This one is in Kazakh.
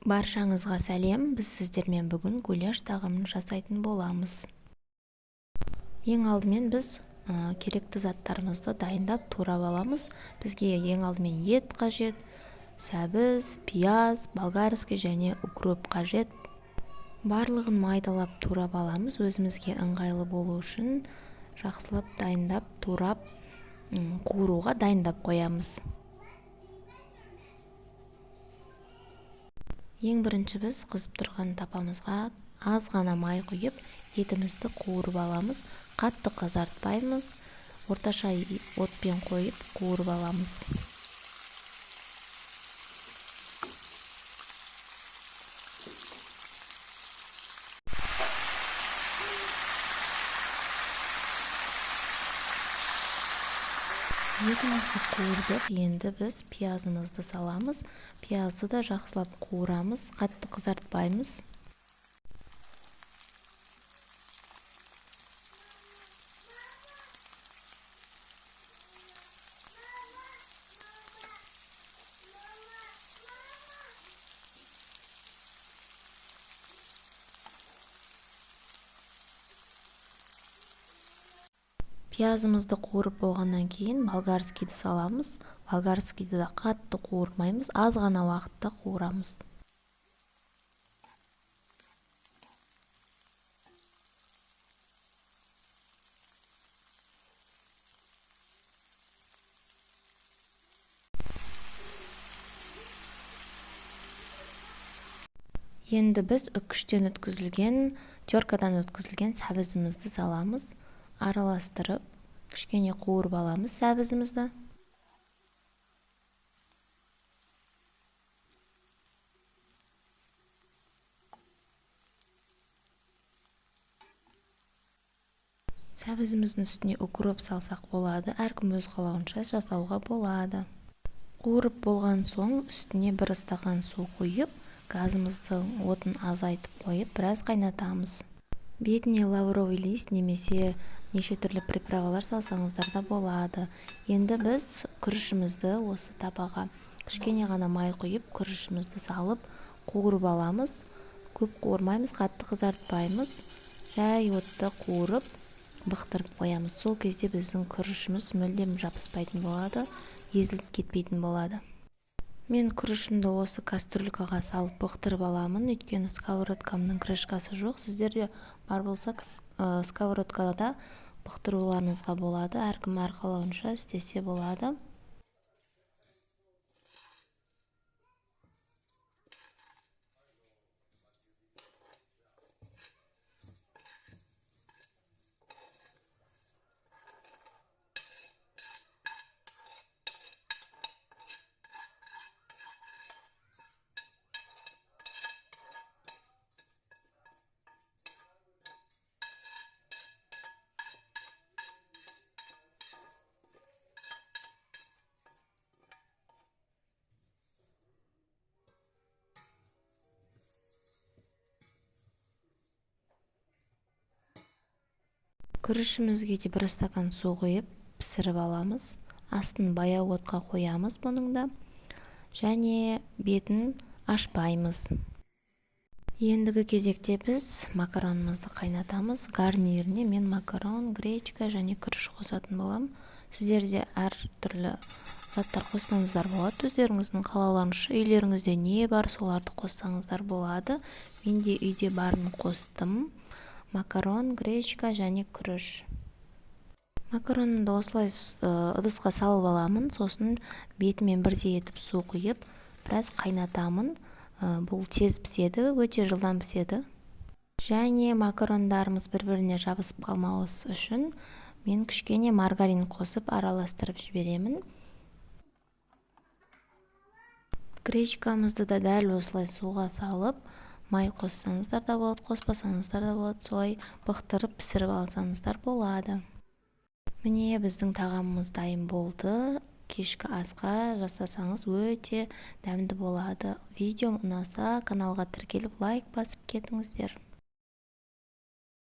Баршаңызға сәлем, біз сіздермен бүгін гуляш тағамын жасайтын боламыз. Ең алдымен біз керекті заттарымызды дайындап турап аламыз. Бізге ең алдымен ет қажет, сәбіз, пияз, болгарский және укроп қажет. Барлығын майдалап турап аламыз. Өзімізге ыңғайлы болу үшін жақсылап дайындап, турап, қуыруға дайындап қоямыз. Ең бірінші біз қызып тұрған тапамызға аз ғана май құйып, етімізді қуырып аламыз. Қатты қызартпаймыз, орташа отпен қойып қуырып аламыз. Етімізді қуырдық, енді біз пиязымызды саламыз. Пиязды да жақсылап қуырамыз, қатты қызартпаймыз. Пиязымызды қуырып болғаннан кейін болгарскийді саламыз. Болгарскийді да қатты қуырмаймыз, аз ғана уақытта қуырамыз. Енді біз үккіштен өткізілген, теркадан өткізілген сәбізімізді саламыз. Араластырып, кішкене қуырып аламыз сәбізімізді. Сәбізіміздің үстіне укроп салсақ болады, әркім өз қалауынша жасауға болады. Қуырып болған соң үстіне бір стақан су құйып, газымыздың отын азайтып қойып, біраз қайнатамыз. Бетіне лавровый лист немесе неше түрлі приправалар салсаңыздар да болады. Енді біз күрішімізді осы тапаға кішкене ғана май құйып, күрішімізді салып қуырып аламыз. Көп қуырмаймыз, қатты қызартпаймыз. Жай отты қуырып, бұқтырып қоямыз. Сол кезде біздің күрішіміз мүлдем жабыспайтын болады, езіліп кетпейтін болады. Мен күрішімді осы кастрюлькаға салып бұқтырып аламын, өйткені сковородкамның крышкасы жоқ. Сіздерде бар болса, сковородкада бұқтыруларыңызға болады. Әркім әр қалауынша істесе болады. Күрішімізге де бір стакан су құйып пісіріп аламыз. Астын баяу отқа қоямыз бұның да. Және бетін ашпаймыз. Ендігі кезекте біз макаронымызды қайнатамыз. Гарниріне мен макарон, гречка және күріш қосатын болам. Сіздерде әр түрлі заттар қоссаңыздар болады. Өздеріңіздің қалауларыңызша үйлеріңізде не бар, соларды қоссаңыздар болады. Мен де үйде барын қостым. Макарон, гречка және күріш. Макаронымды осылай ыдысқа салып аламын, сосын бетімен бірдей етіп су құйып, біраз қайнатамын. Бұл тез піседі, өте жылдам піседі. Және макарондарымыз бір-біріне жабысып қалмауы үшін мен кішкене маргарин қосып араластырып жіберемін. Гречкамызды да дәл осылай суға салып, май қоссаңыздар да болады, қоспасаңыздар да болады, солай бұқтырып пісіріп алсаңыздар болады. Міне біздің тағамымыз дайын болды. Кешкі асқа жасасаңыз өте дәмді болады. Видеом ұнаса, каналға тіркеліп лайк басып кетіңіздер.